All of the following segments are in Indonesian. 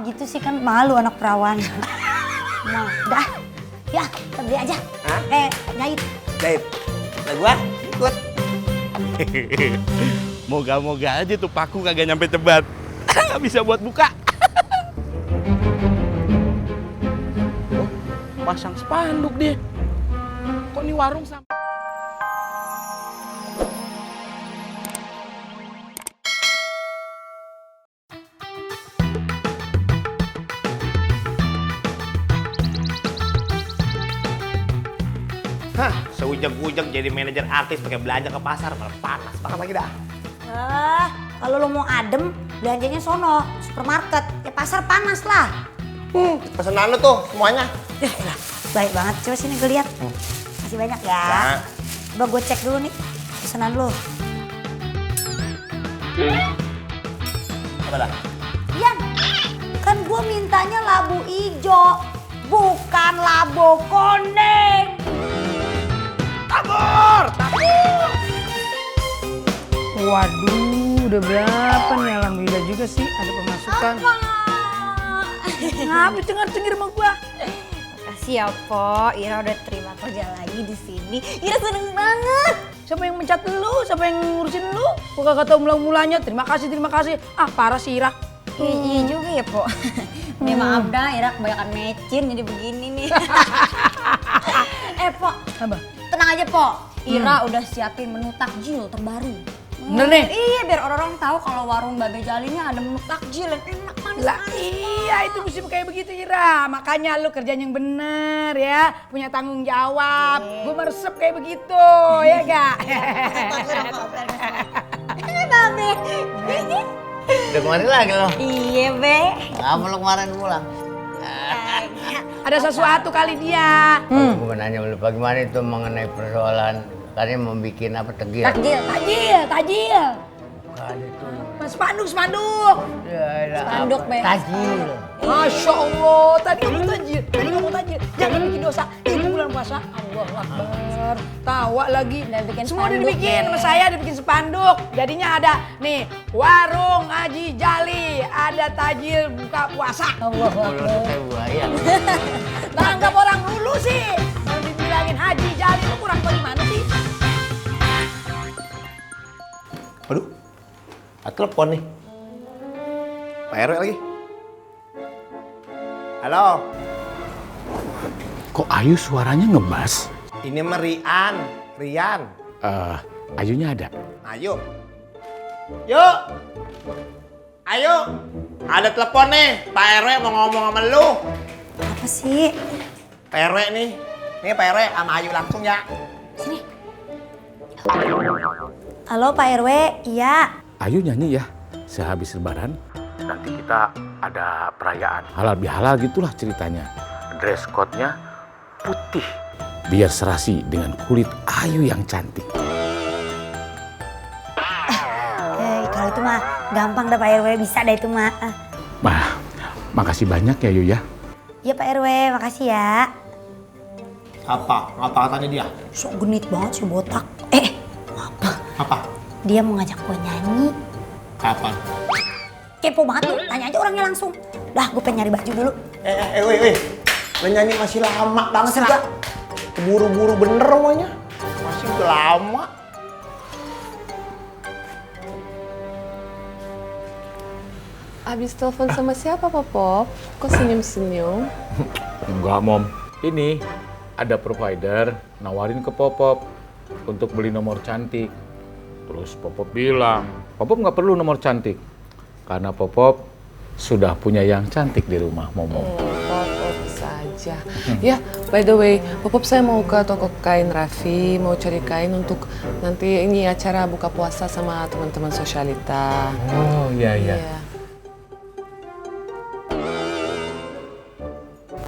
gitu sih kan malu anak perawan. Nah, dah. Ya, kita beli aja. Hah? Jahit. Jahit. Nah gua ikut. Moga-moga aja tuh paku kagak nyampe cebat. Bisa buat buka. Oh, pasang spanduk dia. Kok nih warung sampai... Hah, seujek-ujek jadi manajer artis pakai belanja ke pasar malah panas banget lagi dah. Kalau lo mau adem, belanjanya sono, supermarket. Ya pasar panas lah. Pesanan lu tuh semuanya. Ya elah, baik banget. Coba sini gue lihat. Masih banyak ya. Ya. Coba gue cek dulu nih pesanan lo. Apa dah? Ian, kan gue mintanya labu ijo, bukan labu kuning. Tabur! Waduh, udah berapa nih? Alhamdulillah juga sih ada pemasukan. Ngapa cengar-cengir sama gua? Makasih ya, Po. Ira udah terima kerja lagi di sini. Ira seneng banget. Siapa yang mencat lu? Siapa yang ngurusin lu? Gua kagak tahu mula-mulanya. Terima kasih, terima kasih. Ah, parah sih Ira. Iya juga ya, Po. Nih maaf dah, Ira kebanyakan mecin jadi begini nih. Po. Apa? Tenang aja, Po. Ira udah siapin menu takjil terbaru. Bener nih? Iya, biar orang-orang tahu kalau warung Babe Jalinnya ada menu takjil yang enak manis. Lah iya, itu mesti kayak begitu Ira. Makanya lu kerjanya yang bener ya. Punya tanggung jawab. Gua meresep kayak begitu, ya gak? Babe. Udah kemari lagi lo? Iya, Be. Kamu lo kemarin pulang? Ada sesuatu kali dia. Gue mau nanya lu bagaimana itu mengenai persoalan katanya mau bikin apa tegil? Takjil. Tajil. Bukan itu. Mas spanduk. Ya, Spanduk, Be. Tajil. Masya Allah, tadi kamu tajil. Jangan bikin dosa. Ini bulan puasa. Allah Akbar. Tawa lagi. Udah bikin Semua udah spanduk, dibikin Be. sama saya, dibikin spanduk. Jadinya ada nih, warung Haji Jali. Ada tajil buka puasa. Allah Mulut kayak buaya. Tanggap orang dulu sih. Kalau dibilangin Haji Jali itu kurang bagaimana sih? Aduh, ada telepon nih. Pak RW lagi. Halo, Kok Ayu suaranya ngebas? ini mah Rian. Ayunya ada? Ayo. Yuk. Ayo. Ada telepon nih. Pak RW mau ngomong sama lu. Apa sih? Pak RW nih. Nih Pak RW sama Ayu langsung ya. Sini. Halo Pak RW, iya. Ayu nyanyi ya, sehabis lebaran. Nanti kita ada perayaan. Halal bihalal gitulah ceritanya. Dress code-nya putih. Biar serasi dengan kulit Ayu yang cantik. Kalau itu mah gampang dah Pak RW, bisa dah itu mah. Bah, makasih banyak ya Yu ya. Iya Pak RW, makasih ya. Apa? Apa katanya dia? Sok genit banget sih botak. Apa? Dia mau ngajak gue nyanyi. Kapan? Kepo banget lu, tanya aja orangnya langsung. Dah, gue pengen nyari baju dulu. Weh. Lo nyanyi masih lama banget juga. Keburu-buru bener semuanya. Masih udah lama. Abis telepon sama siapa, Popop? Kok senyum-senyum? Enggak, Mom. Ini ada provider nawarin ke Popop untuk beli nomor cantik. Terus Popop bilang, Popop nggak perlu nomor cantik. Karena Popop sudah punya yang cantik di rumah, Momo. Popop saja. Ya, by the way, Popop saya mau ke toko kain Raffi, mau cari kain untuk nanti ini acara buka puasa sama teman-teman sosialita. Oh, iya. Iya.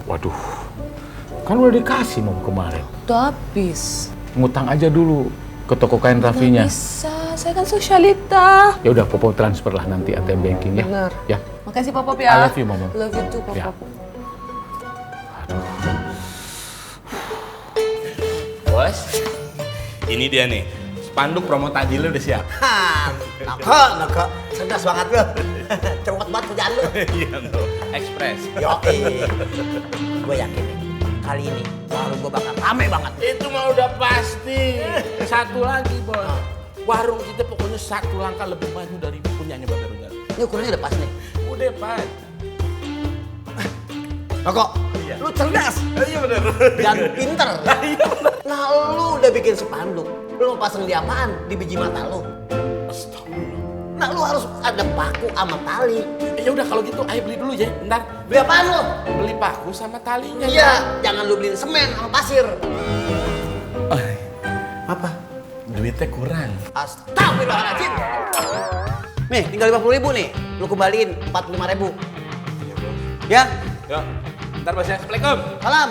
Waduh, kan udah dikasih Mom kemarin. Udah habis. Ngutang aja dulu ke toko kain Raffinya. Nggak bisa, saya kan sosialita. Ya udah, Popop transfer lah nanti ATM banking ya. Bener. Ya. Makasih Popop I ya. love you, Mama. Love you too, Ya. Popop. Bos, ini dia nih. Spanduk promo tajilnya udah siap. Nako. Cerdas banget lo. Cepet banget kerjaan lo. Iya, no. Express. Yoi. Gue yakin nih, kali ini warung gue bakal rame banget. Itu mah udah pasti. Satu lagi, Bos. Warung kita pokoknya satu langkah lebih maju dari punyanya Babe Rojali. Ini ukurannya udah pas nih. Udah, Pak. Kok, lu cerdas. Iya bener. Dan pinter. Nah, lu udah bikin spanduk. Lu mau pasang di apaan? Di biji mata lu. Astagfirullah. Nah, lu harus ada paku sama tali. Ya udah kalau gitu ayo beli dulu ya. Ntar Beli apaan lu? beli paku sama talinya. Iya, jangan lu beliin semen sama pasir. Apa? Duitnya kurang. Astagfirullahaladzim. Nih, tinggal 50.000 nih. Lu kembaliin 45.000. Ya? Yuk. Ntar Bos ya. Assalamualaikum. Salam.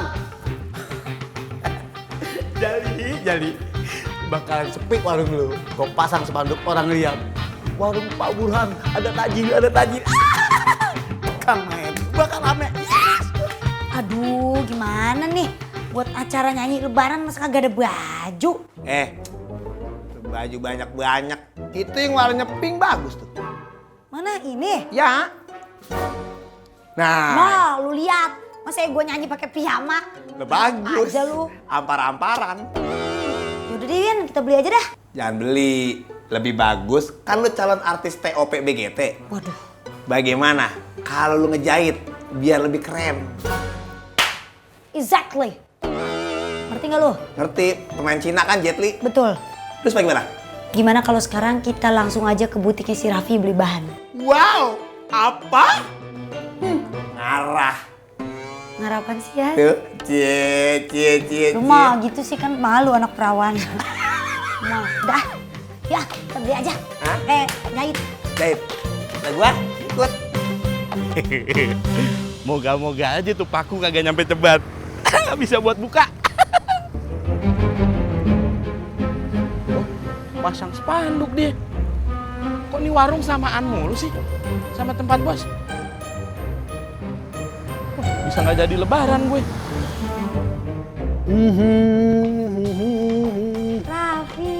Jadi. Bakalan sepi warung lu. Kau pasang spanduk orang lihat. Warung Pak Burhan ada tajil. Kang Mahen, bakal rame. Yes! Aduh, gimana nih? Buat acara nyanyi lebaran masa kagak ada baju? Baju banyak-banyak. Itu yang warnanya pink bagus tuh. Mana ini? Ya. Nah, Nah, lu lihat. Masa gue nyanyi pakai piyama? bagus. Aja lu. Ampar-amparan. Yaudah deh, Yan, kita beli aja dah. Jangan beli. Lebih bagus kan lu calon artis TOP BGT. Waduh. Bagaimana kalau lu ngejahit biar lebih keren? Exactly. Ngerti nggak lu? Ngerti? Pemain Cina kan Jet Li. Betul. Terus bagaimana? Gimana kalau sekarang kita langsung aja ke butiknya si Raffi beli bahan? Wow, apa? Ngarah. Ngarapan sih ya? Tuh, cie. Lu mah gitu sih kan malu anak perawan. Nah, dah. Ya, kita beli aja. Hah? Jahit. Jahit. Nah gua ikut. Moga-moga aja tuh paku kagak nyampe cebat. Bisa buat buka. Pasang spanduk dia. Kok ini warung samaan mulu sih? Sama tempat bos. Bisa nggak jadi lebaran gue. Raffi.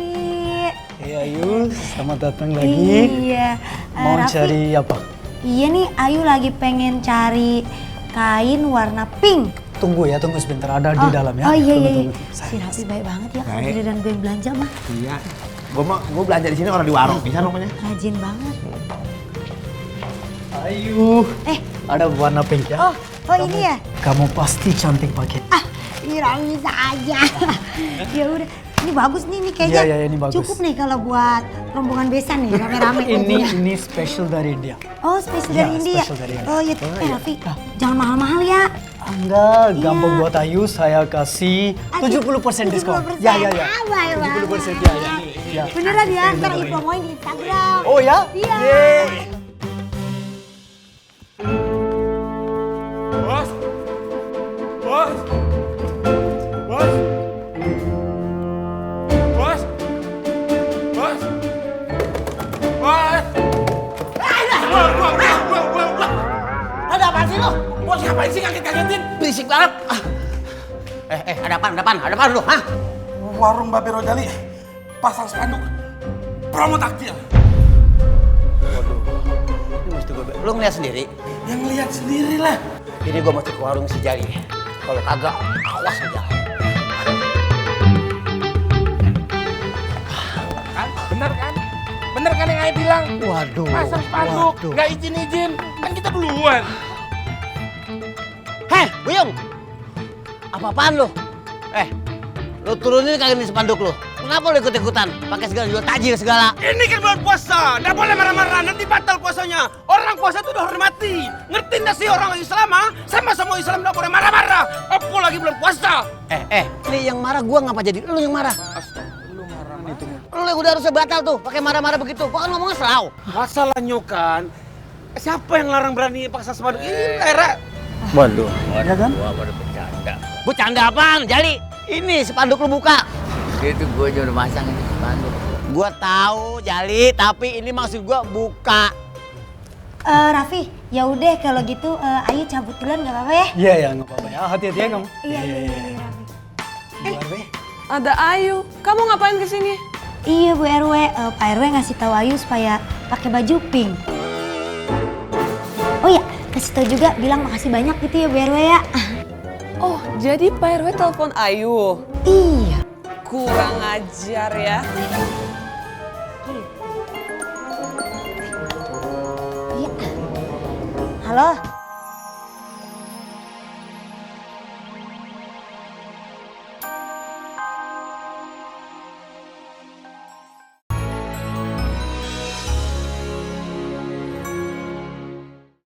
Hey Ayu, selamat datang lagi. Iya. Mau Raffi, cari apa? Iya nih, Ayu lagi pengen cari kain warna pink. Tunggu sebentar, ada di dalam ya. Oh iya. Tunggu. Si Raffi baik banget ya, kalau dan gue yang belanja mah. Iya. Gua belanja di sini orang di warung, bisa namanya. Rajin banget. Ayu, ada warna pink ya. Oh ini ya? Kamu pasti cantik pakai. Kira bisa aja. Ya udah, ini bagus nih, ini kayaknya Iya, ini bagus. cukup nih kalau buat rombongan besan nih, rame-rame. Ini special dari India. Oh, spesial Iya, dari India. spesial dari India. Oh iya, Raffi, jangan mahal-mahal ya. Enggak, Iya. gampang buat Ayu, saya kasih 70% diskon. 70%. Ya. Baik 70% banget. ya. Beneran ya, ntar Ayu promoin di Instagram. Oh ya? Iya. Yeay. Bos. Bos. Bos. Bos. Bos. Bos. Ada apaan sih lu? Bos ngapain sih kaget-kagetin? Berisik banget. Ada apaan lu? Hah? Warung Babe Rojali pasang spanduk promo takjil. Ini mesti lu ngeliat sendiri. Yang lihat sendiri lah. Ini gua mesti ke warung si Jali. Kalau kagak, awas aja. Kan? Bener kan yang Ayah bilang? Waduh. Pasang spanduk, nggak izin-izin. Kan kita duluan. Heh, Buyung. Apa-apaan lu? Lu turunin kagak nih spanduk lu. Kenapa lu ikut-ikutan? Pakai segala jual tajil segala. Ini kan bulan puasa, nggak boleh marah-marah, nanti batal puasanya. Orang puasa tuh udah hormati. Ngerti nggak sih orang Islam, ah? Sama-sama Islam nggak boleh marah-marah. Apalagi bulan puasa. Ini yang marah gua ngapa jadi lu yang marah? Lu yang udah harusnya batal tuh, pakai marah-marah begitu. Gua kan ngomongnya selau. Masalahnya kan, siapa yang larang berani paksa spanduk ini, Lera? Waduh. Ya kan? Gua baru bercanda. Bercanda apaan, Jali? Ini spanduk lu buka. Itu gua aja udah masang ini spanduk. Gua tahu, Jali, tapi ini maksud gua buka. Raffi, ya udah kalau gitu Ayu cabut duluan nggak apa-apa ya? Iya, nggak apa-apa ya. Hati-hati ya kamu. Iya, Raffi. Ada Ayu. Kamu ngapain kesini? Iya Bu RW, Pak RW ngasih tahu Ayu supaya pakai baju pink. Oh iya, kasih tau juga, bilang makasih banyak gitu ya Bu RW ya. Oh, jadi Pak RW telepon Ayu? Iya. Kurang ajar ya. Iya. Halo,